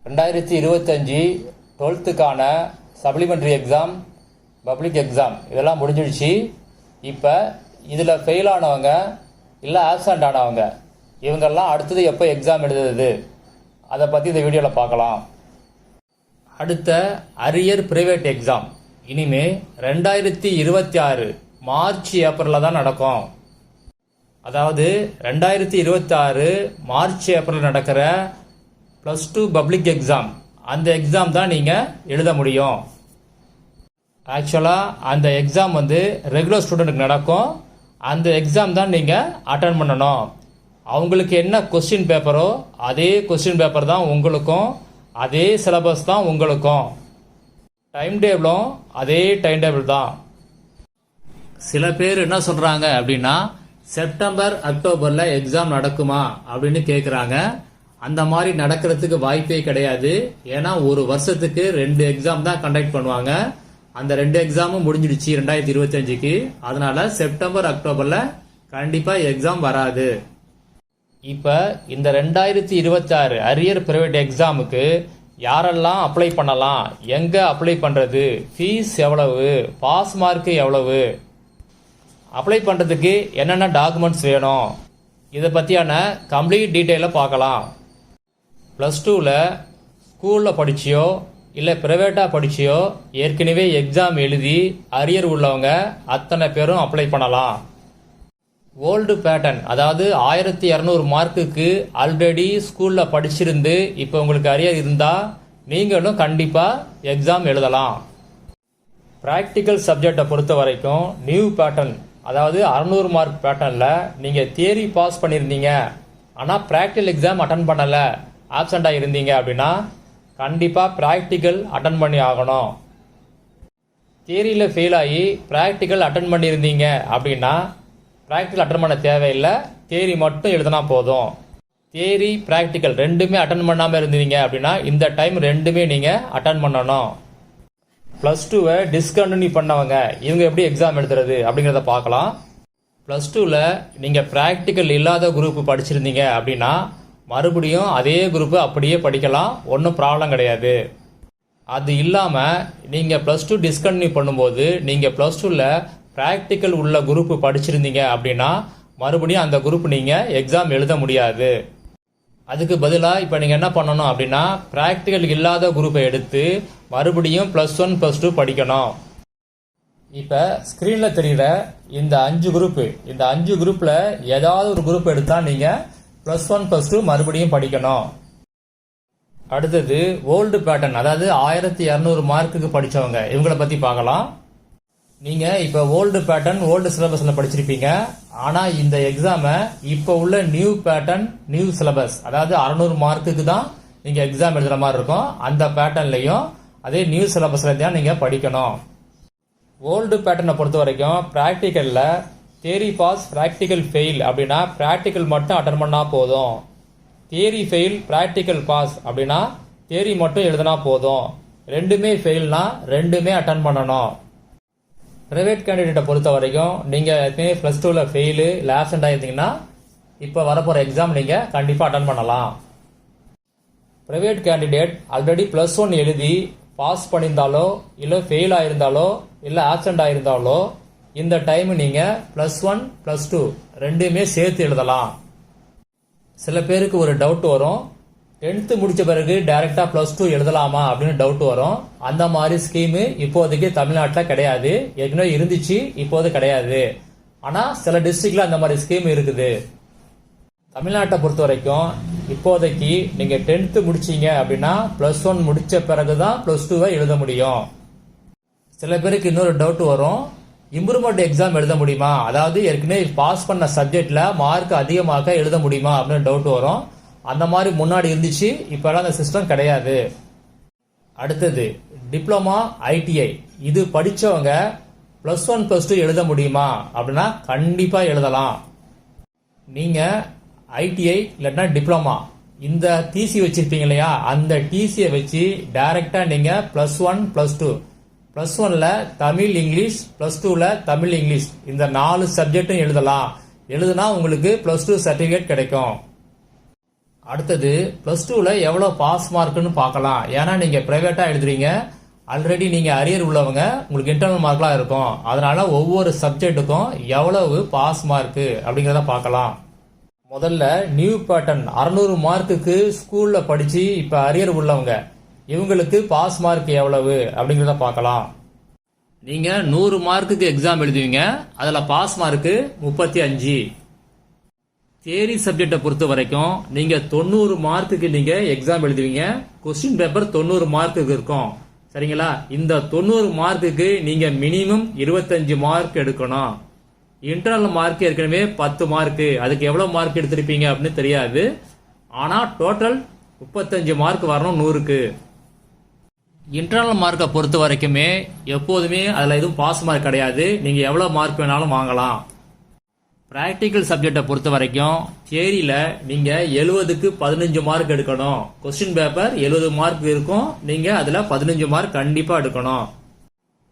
2025 டுவெல்த்துக்கான supplementary exam, public exam இதெல்லாம் முடிஞ்சிடுச்சு. இப்போ இதில் ஃபெயில் ஆனவங்க இல்லை ஆப்சண்ட் ஆனவங்க இவங்கெல்லாம் அடுத்தது எப்போ எக்ஸாம் எழுதுறது அதை பற்றி இந்த வீடியோவில் பார்க்கலாம். அடுத்த அரியர் பிரைவேட் எக்ஸாம் இனிமே 2026 மார்ச் ஏப்ரலில் தான் நடக்கும். அதாவது 2026 மார்ச் ஏப்ரல் நடக்கிற +2 பப்ளிக் எக்ஸாம், அந்த எக்ஸாம் தான் நீங்கள் எழுத முடியும். ஆக்சுவலாக அந்த எக்ஸாம் ரெகுலர் ஸ்டூடெண்ட்டுக்கு நடக்கும். அந்த எக்ஸாம் தான் நீங்கள் அட்டன் பண்ணணும். அவங்களுக்கு என்ன கொஸ்டின் பேப்பரோ அதே கொஸ்டின் பேப்பர் தான் உங்களுக்கும், அதே சிலபஸ் தான் உங்களுக்கும். டைம் டேபிளும் அதே டைம் டேபிள் தான். சில பேர் என்ன சொல்கிறாங்க அப்படின்னா, செப்டம்பர் அக்டோபரில் எக்ஸாம் நடக்குமா அப்படின்னு கேட்குறாங்க. அந்த மாதிரி நடக்கிறதுக்கு வாய்ப்பே கிடையாது. ஏன்னா ஒரு வருஷத்துக்கு 2 எக்ஸாம் தான் கண்டக்ட் பண்ணுவாங்க. அந்த 2 எக்ஸாமும் முடிஞ்சிடுச்சு 2025க்கு. அதனால செப்டம்பர் அக்டோபரில் கண்டிப்பாக எக்ஸாம் வராது. இப்போ இந்த 2026 அரியர் பிரைவேட் எக்ஸாமுக்கு யாரெல்லாம் அப்ளை பண்ணலாம், எங்கே அப்ளை பண்ணுறது, ஃபீஸ் எவ்வளவு, பாஸ் மார்க்கு எவ்வளவு, அப்ளை பண்ணுறதுக்கு என்னென்ன டாக்குமெண்ட்ஸ் வேணும், இதை பற்றியான கம்ப்ளீட் டீட்டெயிலை பார்க்கலாம். +2ல் ஸ்கூலில் படிச்சியோ இல்லை ப்ரைவேட்டாக படிச்சியோ ஏற்கனவே எக்ஸாம் எழுதி அரியர் உள்ளவங்க அத்தனை பேரும் அப்ளை பண்ணலாம். ஓல்டு பேட்டர்ன், அதாவது 1200 மார்க்குக்கு ஆல்ரெடி ஸ்கூலில் படிச்சிருந்து இப்போ உங்களுக்கு அரியர் இருந்தால் நீங்களும் கண்டிப்பாக எக்ஸாம் எழுதலாம். ப்ராக்டிக்கல் சப்ஜெக்டை பொறுத்த வரைக்கும் நியூ பேட்டர்ன், அதாவது 600 மார்க் பேட்டர்னில் நீங்கள் தியரி பாஸ் பண்ணியிருந்தீங்க ஆனால் ப்ராக்டிக்கல் எக்ஸாம் அட்டன் பண்ணலை, ஆப்சண்டாக இருந்தீங்க அப்படின்னா கண்டிப்பாக ப்ராக்டிக்கல் அட்டன் பண்ணி ஆகணும். தியரியில் ஃபெயில் ஆகி ப்ராக்டிக்கல் அட்டன் பண்ணியிருந்தீங்க அப்படின்னா ப்ராக்டிக்கல் அட்டன் பண்ண தேவையில்லை, தியரி மட்டும் எழுதினா போதும். தியரி ப்ராக்டிக்கல் ரெண்டுமே அட்டன் பண்ணாமல் இருந்தீங்க அப்படின்னா இந்த டைம் ரெண்டுமே நீங்கள் அட்டன் பண்ணணும். +2வை டிஸ்கண்டினியூ பண்ணவங்க இவங்க எப்படி எக்ஸாம் எழுதுறது அப்படிங்கிறத பார்க்கலாம். +2ல் நீங்கள் ப்ராக்டிக்கல் இல்லாத குரூப் படிச்சிருந்தீங்க அப்படின்னா மறுபடியும் அதே குரூப்பு அப்படியே படிக்கலாம், ஒன்றும் ப்ராப்ளம் கிடையாது. அது இல்லாமல் நீங்கள் +2 டிஸ்கண்டினியூ பண்ணும்போது நீங்கள் +2ல் ப்ராக்டிக்கல் உள்ள குரூப்பு படிச்சிருந்தீங்க அப்படின்னா மறுபடியும் அந்த குரூப் நீங்கள் எக்ஸாம் எழுத முடியாது. அதுக்கு பதிலாக இப்போ நீங்கள் என்ன பண்ணணும் அப்படின்னா, ப்ராக்டிக்கல் இல்லாத குரூப்பை எடுத்து மறுபடியும் +1 +2 படிக்கணும். இப்போ ஸ்க்ரீனில் தெரிகிற இந்த 5 குரூப்பு, இந்த 5 குரூப்பில் ஏதாவது ஒரு குரூப் எடுத்தால் நீங்கள் +1 +2 மறுபடியும் படிக்கணும். அடுத்தது ஓல்டு பேட்டர்ன், அதாவது 1200 மார்க்குக்கு படித்தவங்க இவங்களை பற்றி பார்க்கலாம். நீங்கள் இப்போ ஓல்டு பேட்டர்ன் ஓல்டு சிலபஸில் படிச்சிருப்பீங்க. ஆனால் இந்த எக்ஸாமை இப்போ உள்ள நியூ பேட்டர்ன் நியூ சிலபஸ், அதாவது 600 மார்க்குக்கு தான் நீங்கள் எக்ஸாம் எழுதுகிற மாதிரி இருக்கும். அந்த பேட்டர்ன்லையும் அதே நியூ சிலபஸில் தான் நீங்கள் படிக்கணும். ஓல்டு பேட்டர்னை பொறுத்த வரைக்கும் ப்ராக்டிக்கலில் தியரி பாஸ் ப்ராக்டிக்கல் ஃபெயில் அப்படின்னா ப்ராக்டிக்கல் மட்டும் அட்டன் பண்ணால் போதும். தியரி ஃபெயில் ப்ராக்டிக்கல் பாஸ் அப்படின்னா தியரி மட்டும் எழுதினா போதும். ரெண்டுமே ஃபெயில்னா ரெண்டுமே அட்டன் பண்ணணும். ப்ரைவேட் கேண்டிடேட்டை பொறுத்த வரைக்கும் நீங்கள் எப்பயுமே +2ல் ஃபெயிலு இல்லை ஆப்சண்ட் ஆகிருந்தீங்கன்னா இப்போ வரப்போகிற எக்ஸாம் நீங்கள் கண்டிப்பாக அட்டன் பண்ணலாம். ப்ரைவேட் கேண்டிடேட் ஆல்ரெடி +1 எழுதி பாஸ் பண்ணியிருந்தாலோ இல்லை ஃபெயில் ஆகிருந்தாலோ இல்லை ஆப்சண்ட் ஆகிருந்தாலோ இந்த டைம் நீங்கள் +1 +2 ரெண்டுமே சேர்த்து எழுதலாம். சில பேருக்கு ஒரு டவுட் வரும், 10th முடித்த பிறகு டைரெக்டாக +2 எழுதலாமா அப்படின்னு டவுட் வரும். அந்த மாதிரி ஸ்கீமு இப்போதைக்கு தமிழ்நாட்டில் கிடையாது. ஏற்கனவே இருந்துச்சு, இப்போது கிடையாது. ஆனால் சில டிஸ்ட்ரிக்டில் அந்த மாதிரி ஸ்கீம் இருக்குது. தமிழ்நாட்டை பொறுத்த வரைக்கும் இப்போதைக்கு நீங்கள் 10th முடிச்சிங்க அப்படின்னா +1 முடித்த பிறகு தான் +2வை எழுத முடியும். சில பேருக்கு இன்னொரு டவுட் வரும், இம்ப்ரூவ்மெண்ட் எக்ஸாம் எழுத முடியுமா, அதாவது ஏற்கனவே பாஸ் பண்ண சப்ஜெக்டில் மார்க் அதிகமாக எழுத முடியுமா அப்படின்னு டவுட் வரும். அந்த மாதிரி முன்னாடி இருந்துச்சு, இப்போலாம் அந்த சிஸ்டம் கிடையாது. அடுத்தது டிப்ளமா ITI, இது படித்தவங்க +1 +2 எழுத முடியுமா அப்படின்னா கண்டிப்பாக எழுதலாம். நீங்கள் ITI இல்லைன்னா டிப்ளமா இந்த டிசி வச்சிருப்பீங்க இல்லையா, அந்த டிசியை வச்சு டைரெக்டாக நீங்கள் +1 +2, +1ல் தமிழ் இங்கிலீஷ், +2ல் தமிழ் இங்கிலீஷ் இந்த 4 சப்ஜெக்டும் எழுதலாம். எழுதுனா உங்களுக்கு +2 சர்டிஃபிகேட் கிடைக்கும். அடுத்தது +2ல எவ்வளோ பாஸ் மார்க்குன்னு பார்க்கலாம். ஏன்னா நீங்கள் ப்ரைவேட்டாக எழுதுறீங்க, ஆல்ரெடி நீங்கள் அரியர் உள்ளவங்க, உங்களுக்கு இன்டர்னல் மார்க்லாம் இருக்கும். அதனால ஒவ்வொரு சப்ஜெக்ட்டுக்கும் எவ்வளவு பாஸ் மார்க்கு அப்படிங்கிறத பார்க்கலாம். முதல்ல நியூ பேட்டர்ன் 600 மார்க்குக்கு ஸ்கூலில் படித்து இப்போ அரியர் உள்ளவங்க, இவங்களுக்கு பாஸ் மார்க் எவ்வளவு அப்படிங்கிறத பார்க்கலாம். நீங்கள் 100 மார்க்குக்கு எக்ஸாம் எழுதுவீங்க, அதில் பாஸ் மார்க்கு 35. தியரி சப்ஜெக்டை பொறுத்த வரைக்கும் நீங்கள் 90 மார்க்குக்கு நீங்கள் எக்ஸாம் எழுதுவீங்க, கொஸ்டின் பேப்பர் 90 மார்க்குக்கு இருக்கும். சரிங்களா? இந்த 90 மார்க்குக்கு நீங்கள் மினிமம் 25 மார்க் எடுக்கணும். இன்டர்னல் மார்க் ஏற்கனவே 10 மார்க்கு, அதுக்கு எவ்வளோ மார்க் எடுத்திருப்பீங்க அப்படின்னு தெரியாது. ஆனால் டோட்டல் 35 மார்க் வரணும் 100க்கு. இன்டர்னல் மார்க்கை பொறுத்த வரைக்குமே எப்போதுமே அதில் எதுவும் பாஸ் மார்க் கிடையாது, நீங்கள் எவ்வளோ மார்க் வேணாலும் வாங்கலாம். ப்ராக்டிக்கல் சப்ஜெக்டை பொறுத்த வரைக்கும் தியரியில் நீங்கள் 70க்கு 15 மார்க் எடுக்கணும். கொஸ்டின் பேப்பர் 70 மார்க் இருக்கும், நீங்கள் அதில் 15 மார்க் கண்டிப்பாக எடுக்கணும்.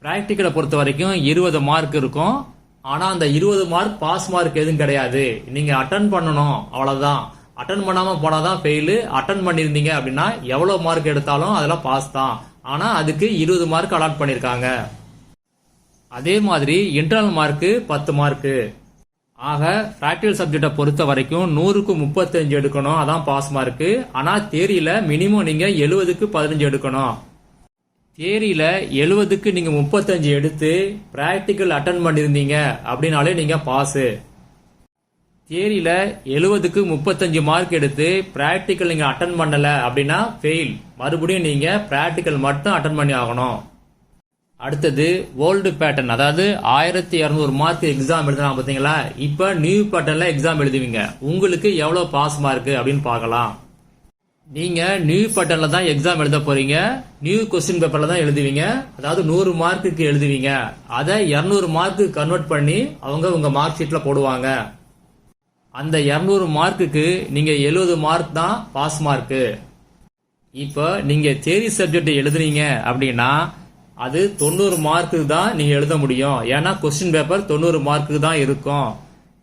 ப்ராக்டிக்கலை பொறுத்த வரைக்கும் 20 மார்க் இருக்கும், ஆனால் அந்த 20 மார்க் பாஸ் மார்க் எதுவும் கிடையாது, நீங்கள் அட்டன் பண்ணணும், அவ்வளோதான். அட்டன் பண்ணாமல் போனால் தான் ஃபெயிலு. அட்டன் பண்ணியிருந்தீங்க அப்படின்னா எவ்வளோ மார்க் எடுத்தாலும் அதில் பாஸ் தான். ஆனால் அதுக்கு 20 மார்க் அலாட் பண்ணியிருக்காங்க. அதே மாதிரி இன்டர்னல் மார்க்கு 10 மார்க்கு. ஆக ப்ராக்டிகல் சப்ஜெக்டை பொறுத்த வரைக்கும் 100க்கு 35 எடுக்கணும், அதான் பாஸ் மார்க்கு. ஆனால் தியரியில் மினிமம் நீங்கள் 70க்கு 15 எடுக்கணும். தியரியில் 70க்கு நீங்கள் 35 எடுத்து ப்ராக்டிக்கல் அட்டன் பண்ணியிருந்தீங்க அப்படின்னாலே நீங்கள் பாஸு. தியரியில் 70க்கு 35 மார்க் எடுத்து ப்ராக்டிக்கல் நீங்கள் அட்டன் பண்ணலை அப்படின்னா ஃபெயில். மறுபடியும் நீங்கள் ப்ராக்டிக்கல் மட்டும் அட்டன் பண்ணி ஆகணும். அடுத்தது ஓல்டு பேட்டர்ன், அதாவது 1200 மார்க் எக்ஸாம் எழுதுனா பார்த்தீங்களா, இப்போ நியூ பேட்டர்னில் எக்ஸாம் எழுதுவீங்க, உங்களுக்கு எவ்வளோ பாஸ் மார்க் அப்படின்னு பார்க்கலாம். நீங்கள் நியூ பேட்டர்னில் தான் எக்ஸாம் எழுத போறீங்க, நியூ கொஸ்டின் பேப்பரில் தான் எழுதுவீங்க. அதாவது 100 மார்க்குக்கு எழுதுவீங்க, அதை 200 மார்க்கு கன்வெர்ட் பண்ணி அவங்க உங்கள் மார்க் ஷீட்டில் போடுவாங்க. அந்த 200 மார்க்குக்கு நீங்கள் 70 மார்க் தான் பாஸ் மார்க்கு. இப்போ நீங்கள் தியரி சப்ஜெக்ட் எழுதுனீங்க அப்படின்னா அது 90 மார்க்கு தான் நீங்க எழுத முடியும். ஏன்னா கொஸ்டின் பேப்பர் 90 மார்க்கு தான் இருக்கும்.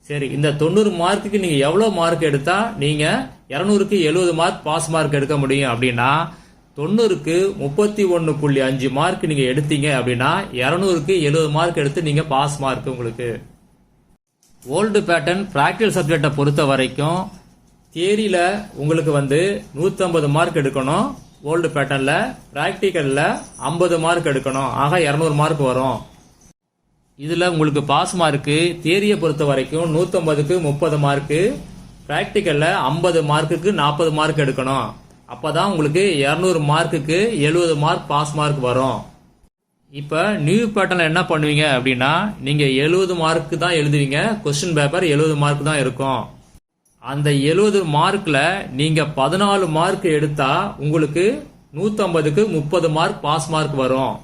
சரி, இந்த 90 மார்க்குக்கு நீங்க எவ்வளவு மார்க் எடுத்தா நீங்க 200க்கு 70 மார்க் பாஸ் மார்க் எடுக்க முடியும் அப்படின்னா 90க்கு 31.5 மார்க் நீங்க எடுத்தீங்க அப்படின்னா 200க்கு 70 மார்க் எடுத்து நீங்க பாஸ் மார்க் உங்களுக்கு. ஓல்டு பேட்டர்ன் பிராக்டிகல் சப்ஜெக்டை பொறுத்த வரைக்கும் தியரியில உங்களுக்கு 150 மார்க் எடுக்கணும். ஓல்டு பேட்டர்ன்ல பிராக்டிக்கல்ல 50 மார்க் எடுக்கணும். ஆக 200 மார்க் வரும். இதுல உங்களுக்கு பாஸ் மார்க்கு தியரியை பொறுத்த வரைக்கும் 150க்கு 30 மார்க்கு, பிராக்டிக்கல்ல 50 மார்க்குக்கு 40 மார்க் எடுக்கணும். அப்பதான் உங்களுக்கு 200 மார்க்குக்கு 70 மார்க் பாஸ் மார்க் வரும். இப்ப நியூ பேட்டர்ன்ல என்ன பண்ணுவீங்க அப்படின்னா நீங்க 70 மார்க் தான் எழுதுவீங்க, கொஸ்டின் பேப்பர் 70 மார்க் தான் இருக்கும். அந்த 70 மார்க்ல நீங்க 14 மார்க் எடுத்தா உங்களுக்கு 150க்கு 30 மார்க் பாஸ் மார்க் வரும்.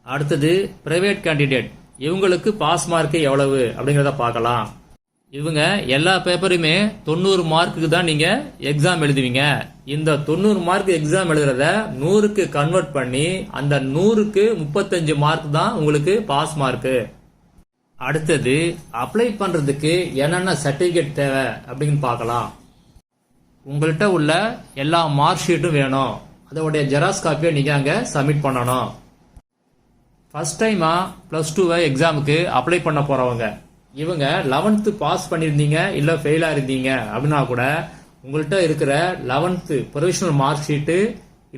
அடுத்தது பிரைவேட் கேண்டிடேட், இவங்களுக்கு பாஸ் மார்க் எவ்வளவு அப்படிங்கறத பார்க்கலாம். இவங்க எல்லா பேப்பருமே 90 மார்க்குக்கு தான் நீங்க எக்ஸாம் எழுதுவீங்க. இந்த 90 மார்க் எக்ஸாம் எழுதுறத 100க்கு கன்வெர்ட் பண்ணி அந்த 100க்கு 35 மார்க் தான் உங்களுக்கு பாஸ் மார்க். அடுத்தது அப்ளை பண்றதுக்கு என்னென்ன சர்டிபிகேட் தேவை அப்படின்னு பார்க்கலாம். உங்கள்கிட்ட உள்ள எல்லா மார்க் ஷீட்டும் வேணும், அதோடைய ஜெராக்ஸ் காப்பியை நீங்க அங்க சப்மிட் பண்ணணும். ஃபர்ஸ்ட் டைமா +2 எக்ஸாமுக்கு அப்ளை பண்ண போறவங்க, இவங்க 11th பாஸ் பண்ணியிருந்தீங்க இல்ல ஃபெயிலா இருந்தீங்க அப்படின்னா கூட உங்கள்கிட்ட இருக்கிற 11th ப்ரொவிஷனல் மார்க் ஷீட்டு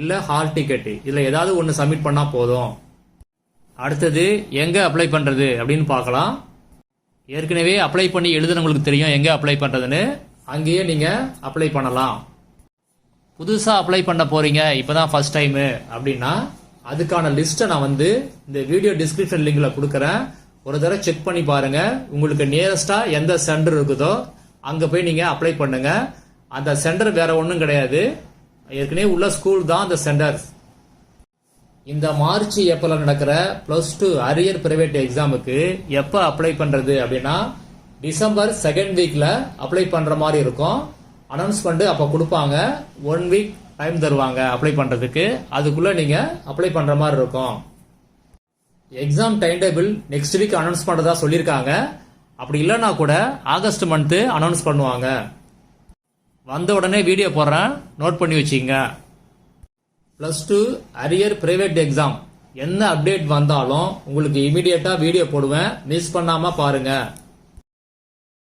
இல்ல ஹால் டிக்கெட் இதுல ஏதாவது ஒன்று சப்மிட் பண்ணா போதும். அடுத்தது எங்க அப்ளை பண்றது அப்படின்னு பார்க்கலாம். ஏற்கனவே அப்ளை பண்ணி எழுதுனவங்களுக்கு தெரியும் எங்க அப்ளை பண்றதுன்னு, அங்கேயே நீங்க அப்ளை பண்ணலாம். புதுசா அப்ளை பண்ண போறீங்க, இப்பதான் ஃபர்ஸ்ட் டைம் அப்படின்னா அதுக்கான லிஸ்ட்டை நான் இந்த வீடியோ டிஸ்கிரிப்ஷன் லிங்க்ல கொடுக்கறேன். ஒரு தடவை செக் பண்ணி பாருங்க. உங்களுக்கு நியரஸ்டா எந்த சென்டர் இருக்குதோ அங்க போய் நீங்க அப்ளை பண்ணுங்க. அந்த சென்டர் வேற ஒன்றும் கிடையாது, ஏற்கனவே உள்ள ஸ்கூல் தான் அந்த சென்டர். இந்த மார்ச் ஏப்ரல் நடக்கிற +2 அரியர் பிரைவேட் எக்ஸாமுக்கு எப்ப அப்ளை பண்றது அப்படின்னா டிசம்பர் 2nd வீக்ல அப்ளை பண்ற மாதிரி இருக்கும். அனௌன்ஸ்மெண்ட் அப்ப கொடுப்பாங்க. 1 வீக் டைம் தருவாங்க அப்ளை பண்றதுக்கு. அதுக்குள்ள நீங்க அப்ளை பண்ற மாதிரி இருக்கும். Exam time table next week announce பண்றதா சொல்லியிருக்காங்க. அப்படி இல்லைன்னா கூட ஆகஸ்ட் மந்த் அனௌன்ஸ் பண்ணுவாங்க. வந்த உடனே வீடியோ போடுறேன், நோட் பண்ணி வச்சிங்க. +2 அரியர் பிரைவேட் எக்ஸாம் என்ன அப்டேட் வந்தாலும் உங்களுக்கு இமீடியட்டா வீடியோ போடுவேன், மிஸ் பண்ணாம பாருங்க.